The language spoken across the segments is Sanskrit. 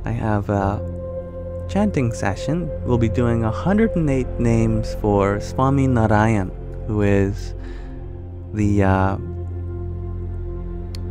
I have a chanting session. We'll be doing 108 names for Swami Narayan, who is the, I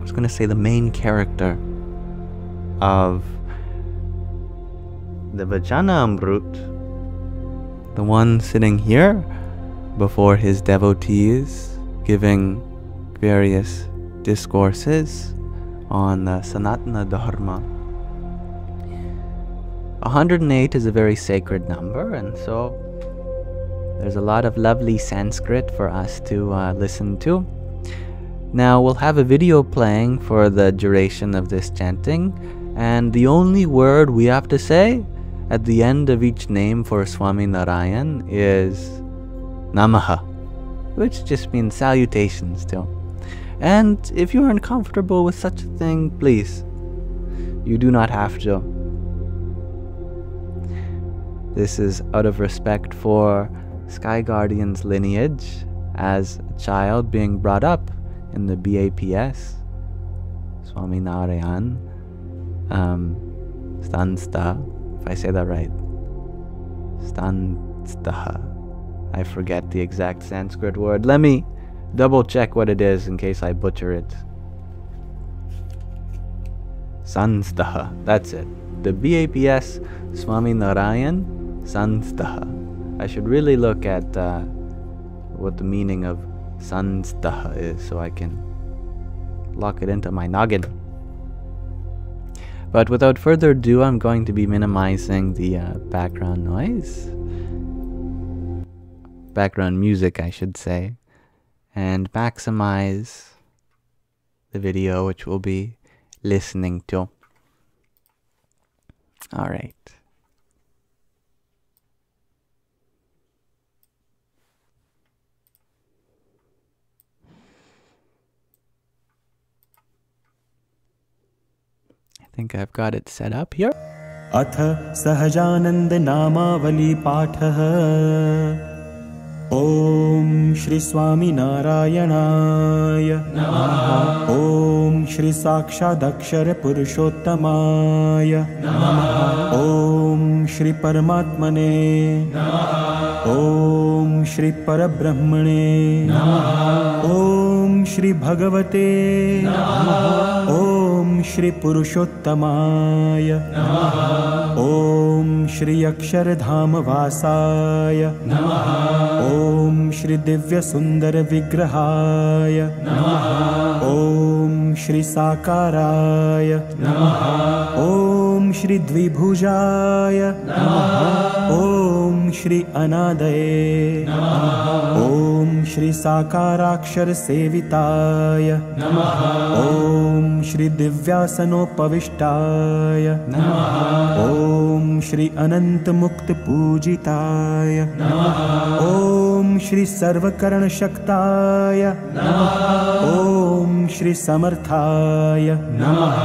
was going to say the main character of the Vajana Amrut, the one sitting here before his devotees, giving various discourses on the Sanatana Dharma. 108 is a very sacred number, and so there's a lot of lovely Sanskrit for us to listen to. Now, we'll have a video playing for the duration of this chanting, and the only word we have to say at the end of each name for Swami Narayan is Namaha, which just means salutations to him. And if you're uncomfortable with such a thing, please, you do not have to. This is out of respect for Sky Guardian's lineage as a child being brought up in the BAPS, Swami Narayan Stansta, if I say that right. Stanstaha. I forget the exact Sanskrit word. Let me double check what it is in case I butcher it. Sanstaha. That's it. The BAPS Swami Narayan Sanstaha. I should really look at what the meaning of Sanstaha is so I can lock it into my noggin. But without further ado, I'm going to be minimizing the background noise. Background music, I should say. And maximize the video which we'll be listening to. Alright. I think I've got it set up here. अथ सहजानंद नामावली पाठः ओम श्री स्वामी नारायणाय नमः। ओम श्री साक्षादक्षर पुरुषोत्तमाय नमः। ओम श्री परमात्मने नमः। ओम श्री परब्रह्मणे नमः। ओम श्री भगवते नमः। ओम श्री पुरुषोत्तमाय नमः। ओम श्री अक्षरधाम वासाय नमः। ओम श्री दिव्य सुंदर विग्रहाय नमः। ओम श्री साकाराय नमः। ओम श्री द्विभुजाय नमः। ओम श्री अनादये नमः। ओम श्री साकाराक्षर सेविताय नमः। ओम श्री दिव्यासनोपविष्टाय नमः। ओम श्री अनंत मुक्त पूजिताय नमः। ओम श्री सर्वकर्ण शक्ताय नमः। ओम श्री समर्थाय नमः।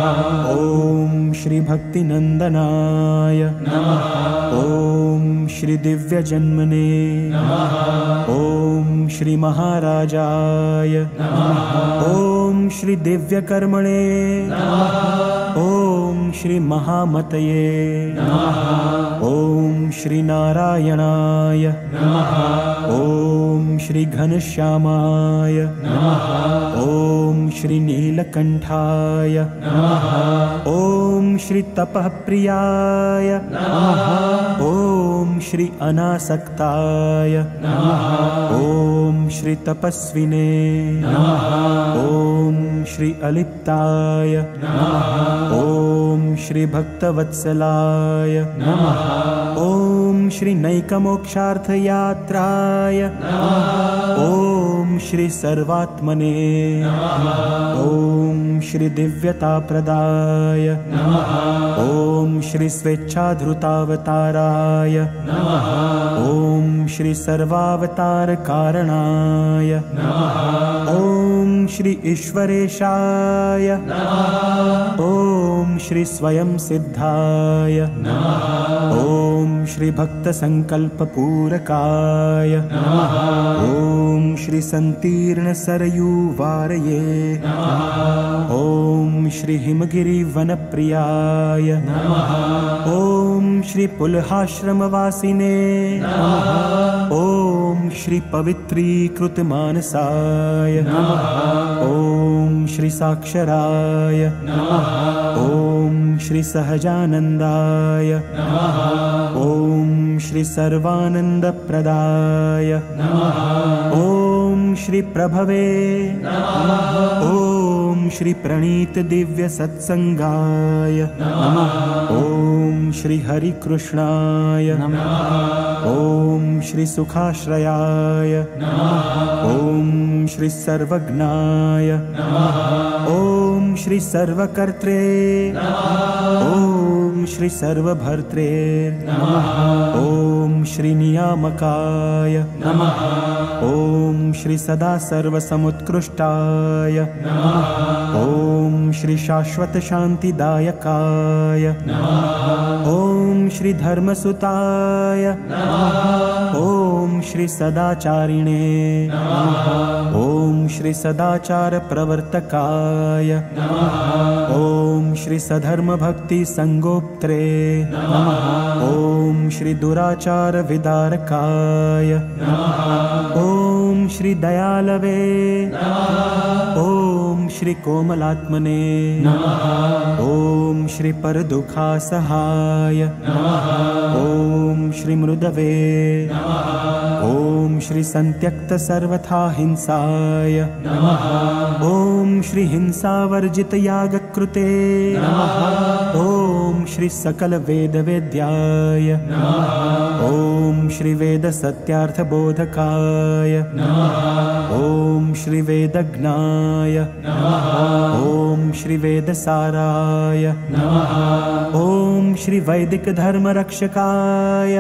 ओम श्री भक्ति नंदनाय नमः। ओम श्री दिव्य जन्मने नमः। ओम श्री महाराजाय नमः। ओम श्री दिव्य कर्मणे नमः। ओम श्री महामतये नमः। ओम श्री नारायणाय नमः। ओम श्री घनश्यामाय नमः। ओम श्री नीलकंठाय नमः। ओम श्री तपःप्रियाय नमः। ओम श्री अनासक्ताय नमः। ओम श्री तपस्विने नमः। ओम श्री अलिप्ताय नमः। ओम श्री भक्तवत्सलाय नमः। ओम श्री नैकमोक्षार्थ यात्राय नमः। ओम श्री सर्वात्मने नमः। ओम श्री दिव्यताप्रदाय नमः। ओम श्री स्वेच्छाधृतावताराय नमः। ओम श्री सर्वावतार कारणाय नमः। ओम श्री ईश्वरेशाय नमः। ओम श्री स्वयं सिद्ध निरोधाय ॐ श्री भक्तसङ्कल्पपूरकाय ॐ श्री सन्तीर्णसरयूवारये ॐ श्री हिमगिरिवनप्रियाय ॐ श्री पुलहाश्रमवासिने ॐ श्री पवित्रीकृतमानसाय ॐ श्री साक्षराय ॐ श्री सहजानन्दाय ॐ श्री सर्वानन्दप्रदाय ॐ श्री प्रभवे ॐ श्री प्रणीत दिव्य सत्संगाय ॐ श्री हरिकृष्णाय ॐ श्री सुखाश्रयाय ॐ श्री सर्वज्ञाय ॐ श्री सर्वकर्त्रे ॐ श्री सर्वभर्त्रे ॐ श्री नियामकाय ॐ श्री सदा सर्वसमुत्कृष्टाय ॐ श्री शाश्वत शान्तिदायकाय ॐ श्री धर्मसुताय ॐ श्री सदाचारिणे ॐ श्री सदाचार प्रवर्तकाय ॐ श्री सधर्मभक्ति संगोप्त्रे ॐ श्री दुराचार विदारकाय ॐ श्री दयालवे ॐ श्री कोमलात्मने ॐ श्री परदुःखासहाय ॐ श्री मृदवे ॐ श्री संत्यक्त सर्वथा हिंसाय ॐ श्री हिंसावर्जित यागकृते ॐ श्री सकल वेद वेद्याय ॐ श्री वेद सत्यार्थ बोधकाय ॐ श्री वेदज्ञाय ॐ श्री वेदसाराय ॐ श्री वैदिक धर्म रक्षकाय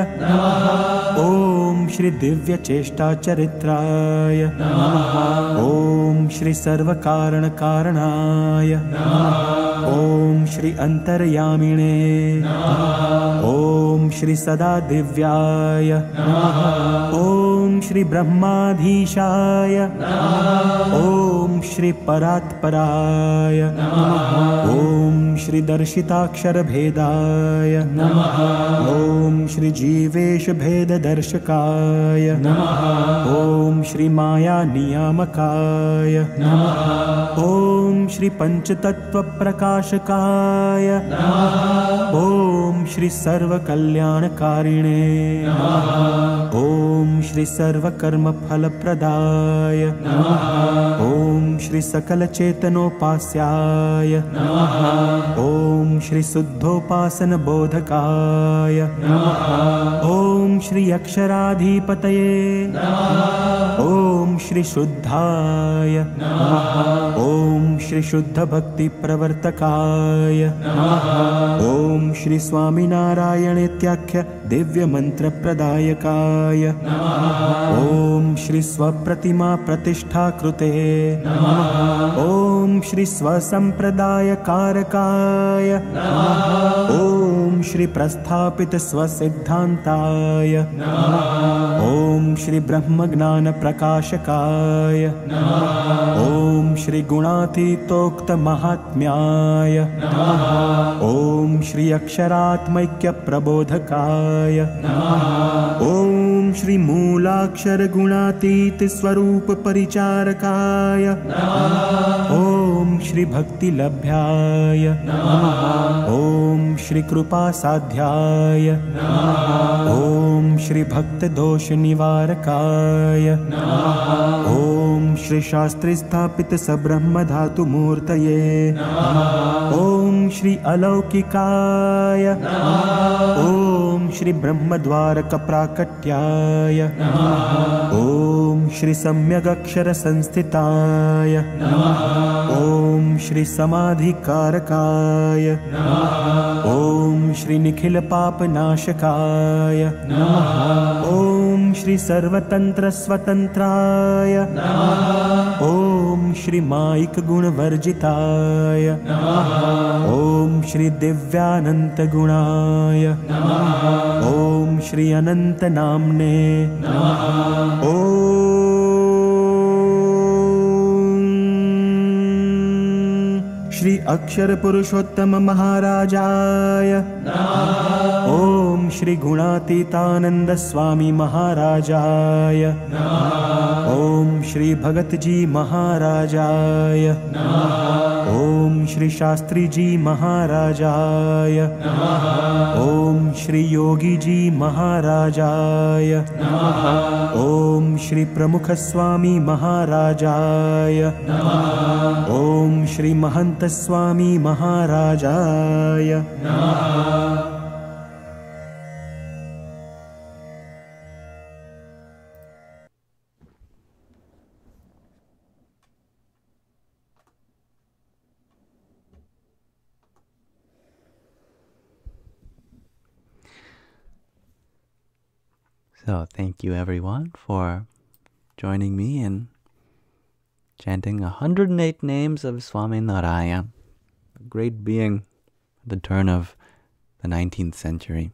ॐ श्री दिव्य चेष्टा चरित्राय ॐ श्री सर्वकारण कारणाय ॐ श्री अंतर्यामिने ॐ श्री सदा दिव्याय ॐ श्री ब्रह्माधीशाय ॐ श्री परात्पराय ॐ श्री दर्शिताक्षर भेदाय ॐ श्री जीवेश भेद दर्शकाय ॐ श्री माया नियामकाय ॐ श्री पंचतत्व प्रकाशकाय ॐ श्री सर्वकल्याणकारिणे ॐ श्री सर्वकर्मफलप्रदाय ॐ श्री सकलचेतनोपास्याय ॐ श्री शुद्धोपासन बोधकाय ॐ श्री अक्षराधिपतये ॐ श्री शुद्धाय ॐ श्री शुद्ध भक्ति प्रवर्तकाय ॐ श्री स्वामिनारायणेत्याख्य दिव्य मंत्र प्रदायकाय ॐ श्री स्वप्रतिमा प्रतिष्ठा कृते ॐ श्री स्वसंप्रदाय कारकाय ॐ श्री प्रस्थापित स्वसिद्धांताय ॐ श्री ब्रह्मज्ञान प्रकाशकाय ॐ श्री गुणातीतोक्त महात्म्याय ॐ श्री अक्षरात्मैक्य प्रबोधकाय ॐ श्री मूलाक्षर गुणातीत स्वरूप परिचारकाय ॐ श्री भक्ति लभ्याय ॐ श्री कृपा साध्याय ॐ श्री भक्त दोष निवारकाय ॐ श्री शास्त्रे स्थापित सब्रह्म धातु मूर्तये ॐ श्री अलौकिकाय ॐ श्री ब्रह्मद्वारक प्राकट्याय ॐ श्री सम्यगक्षर संस्थिताय ॐ श्री समाधिकारकाय ॐ श्री निखिल पापनाशकाय ॐ श्री सर्वतंत्र स्वतंत्राय ॐ श्री माइक गुणवर्जिताय ॐ श्री दिव्यानंत गुणाय ॐ श्री अनंत नामने ॐ श्री अक्षर पुरुषोत्तम महाराजाय ॐ श्री गुणातीतानंद स्वामी महाराजाय ॐ श्री भगत जी महाराजाय ॐ श्री शास्त्री जी महाराजाय ॐ श्री योगी जी महाराजाय ॐ श्री प्रमुख स्वामी महाराजाय ॐ श्री महंत स्वामी महाराजाय So thank you everyone for joining me in chanting 108 names of Swami Narayana, a great being at the turn of the 19th century.